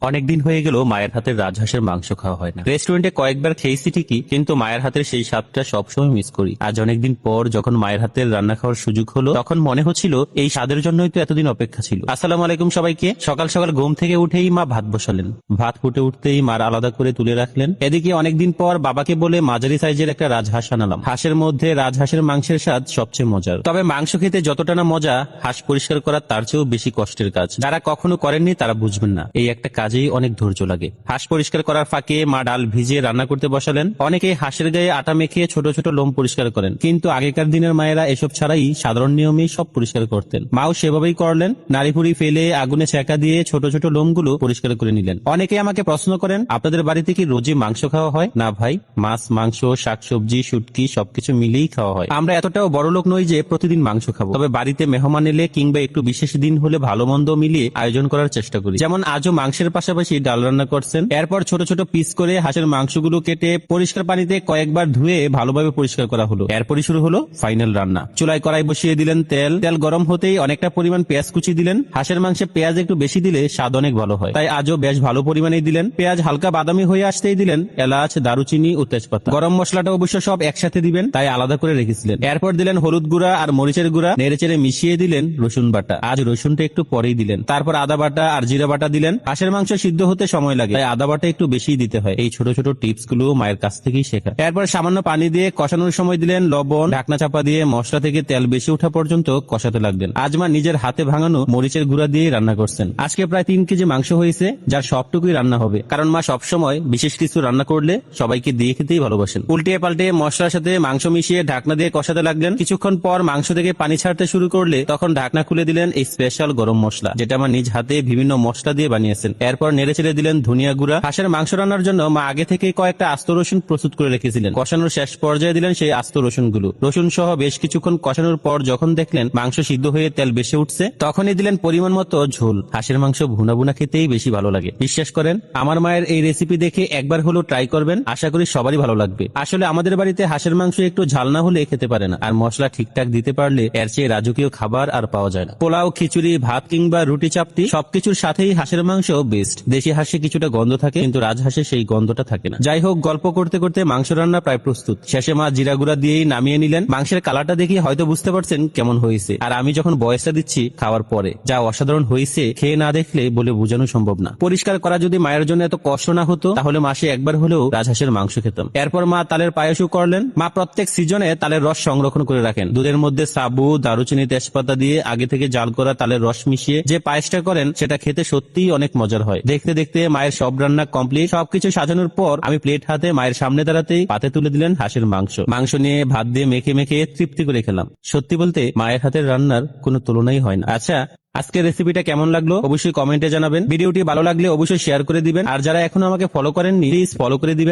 অনেকদিন হয়ে গেল মায়ের হাতের রাজহাঁসের মাংস খাওয়া হয় না। রেস্টুরেন্টে কয়েকবার খেয়েছি ঠিকই, কিন্তু মায়ের হাতের সেই স্বাদটা সবসময় মিস করি। আজ অনেকদিন পর যখন মায়ের হাতের রান্না খাওয়ার সুযোগ হলো, তখন মনে হচ্ছিল এই স্বাদের জন্যই তো এতদিন অপেক্ষা ছিল। আসসালামু আলাইকুম সবাইকে। সকাল সকাল ঘুম থেকে উঠেই মা ভাত বসালেন। ভাত ফুটে উঠতেই মার আলাদা করে তুলে রাখলেন। এদিকে অনেকদিন পর বাবাকে বলে মাঝারি সাইজের একটা রাজহাঁস আনালাম। হাঁসের মধ্যে রাজহাঁসের মাংসের স্বাদ সবচেয়ে মজার। তবে মাংস খেতে যতটা না মজা, হাঁস পরিষ্কার করা তার চেয়েও বেশি কষ্টের কাজ। যারা কখনো করেননি তারা বুঝবেন না, এই একটা কাজেই অনেক ধৈর্য লাগে। হাঁস পরিষ্কার করার ফাঁকে মা ডাল ভিজিয়ে রান্না করতে বসালেন। অনেকে হাঁসের গায়ে আটা মেখে ছোট ছোট লোম পরিষ্কার করেন, কিন্তু আগেকার দিনের মায়েরা এসব ছাড়াই সাধারণ নিয়মেই সব পরিষ্কার করতেন। মাও সেভাবেই করলেন। নাড়িভুড়ি ফেলে আগুনে ছেঁকা দিয়ে ছোট ছোট লোমগুলো পরিষ্কার করে নিলেন। অনেকে আমাকে প্রশ্ন করেন, আপনাদের বাড়িতে কি রোজই মাংস খাওয়া হয়? না ভাই, মাছ, মাংস, শাকসবজি, শুটকি সবকিছু মিলেই খাওয়া হয়। আমরা এতটাও বড় লোক নই যে প্রতিদিন মাংস খাবো। তবে বাড়িতে মেহমান এলে কিংবা একটু বিশেষ দিন হলে ভালো মন্দ মিলিয়ে আয়োজন করার চেষ্টা করি। যেমন আজও মাংসের পাশাপাশি ডাল রান্না করছেন। এরপর ছোট ছোট পিস করে হাঁসের মাংসগুলো কেটে পরিষ্কার পানিতে কয়েকবার ধুয়ে ভালোভাবে পরিষ্কার করা হলো। এরপরই শুরু হলো ফাইনাল রান্না। চুলায় কড়াই বসিয়ে দিলেন তেল গরম হতেই অনেকটা পরিমাণ পেঁয়াজ কুচি দিলেন। হাঁসের মাংসে পেঁয়াজ একটু বেশি দিলে স্বাদ অনেক ভালো হয়, তাই আজও বেশ ভালো পরিমাণেই দিলেন। পেঁয়াজ হালকা বাদামি হয়ে আসতেই দিলেন এলাচ, দারুচিনি ও তেজপাতা। গরম মশলাটা অবশ্য সব একসাথে দিবেন, তাই আলাদা করে রেখেছিলেন। এরপর দিলেন হলুদ গুঁড়া আর মরিচের গুঁড়া। নেড়েচেড়ে মিশিয়ে দিলেন রসুন বাটা। আজ রসুনটা একটু পরেই দিলেন। তারপর আদা বাটা আর জিরা বাটা দিলেন। হাঁসের মাংস সিদ্ধ হতে সময় লাগে, তাই আদা বাটা একটু বেশি দিতে হয়। এই ছোট ছোট টিপস গুলো মায়ের কাছ থেকেই শেখা। এরপর সামান্য পানি দিয়ে কষানোর সময় দিলেন লবণ। ঢাকনা চাপা দিয়ে মশলা থেকে তেল বেশি ওঠা পর্যন্ত কষাতে লাগলেন। আজ মা নিজের হাতে ভাঙানো মরিচের গুঁড়া দিয়ে রান্না করছেন। আজকে প্রায় 3 কেজি মাংস হয়েছে, যার সবটুকুই রান্না হবে, কারণ মা সবসময় বিশেষ কিছু রান্না করলে সবাইকে দিয়ে খেতেই ভালোবাসেন। উল্টিয়ে পাল্টে মশলার সাথে মাংস মিশিয়ে ঢাকনা দিয়ে কষাতে লাগলেন। কিছুক্ষণ পর মাংস থেকে পানি ছাড়তে শুরু করলে তখন ঢাকনা খুলে দিলেন এই স্পেশাল গরম মশলা, যেটা মা নিজ হাতে বিভিন্ন মশলা দিয়ে বানিয়েছেন। এরপর নেড়ে ছেড়ে দিলেন ধনিয়া গুঁড়া। হাঁসের মাংস রান্নার জন্য মা আগে থেকে কয়েকটা আস্ত রসুন প্রস্তুত করে রেখেছিলেন। কষানোর শেষ পর্যায়ে দিলেন সেই আস্ত রসুনগুলো। রসুন সহ বেশ কিছুক্ষণ কষানোর পর যখন দেখলেন মাংস সিদ্ধ হয়ে তেল বেশি উঠছে, তখনই দিলেন পরিমাণ মতো ঝোল। হাঁসের মাংস ভুনা ভুনা খেতেই বেশি ভালো লাগে। বিশ্বাস করেন, আমার মায়ের এই রেসিপি দেখে একবার হলো ট্রাই করবেন, আশা করি সবারই ভালো লাগবে। আসলে আমাদের বাড়িতে হাঁসের মাংস একটু ঝাল না হলে খেতে পারে না, আর মশলা ঠিকঠাক দিতে পারলে এর চেয়ে রাজকীয় খাবার আর পাওয়া যায় না। পোলাও, খিচুড়ি, ভাত কিংবা রুটি চাপটি সবকিছুর সাথেই হাঁসের মাংস বেস্ট। দেশি হাঁসে কিছুটা গন্ধ থাকে, কিন্তু রাজহাঁসে সেই গন্ধটা থাকে না। যাই হোক, গল্প করতে করতে মাংস রান্না প্রায় প্রস্তুত। শেষে মা জিরা গুঁড়া দিয়েই নামিয়ে নিলেন। মাংসের কালারটা দেখে হয়তো বুঝতে পারছেন কেমন হয়েছে, আর আমি যখন বয়সটা দিচ্ছি খাওয়ার পরে যা অসাধারণ হয়েছে, খেয়ে না দেখলে বলে বোঝানো সম্ভব না। পরিষ্কার করা যদি মায়ের জন্য এত কষ্ট না হতো, তাহলে মাসে একবার হলেও রাজহাঁসের মাংস খেতাম। এরপর মা তালের পায়েসও করলেন। মা প্রত্যেক সিজনে তালের রস সংরক্ষণ করে রাখেন। দুধের মধ্যে সাবু, দারুচিনি, তেজপাতা দিয়ে আগে থেকে জাল করা তালের রস মিশিয়ে যে পায়েসটা করেন, সেটা খেতে সত্যিই অনেক মজার হয়। দেখতে দেখতে মায়ের সব রান্না কমপ্লিট। সবকিছু সাজানোর পর আমি প্লেট হাতে মায়ের সামনে দাঁড়াতেই পাতে তুলে দিলেন হাঁসের মাংস নিয়ে ভাত দিয়ে মেখে মেখে তৃপ্তি করে খেলাম। সত্যি বলতে মায়ের হাতের রান্নার কোনো তুলনাই হয় না। আচ্ছা, আজকের রেসিপিটা কেমন লাগলো অবশ্যই কমেন্টে জানাবেন। ভিডিওটি ভালো লাগলে অবশ্যই শেয়ার করে দিবেন, আর যারা এখনো আমাকে ফলো করেননি প্লিজ ফলো করে দিবেন।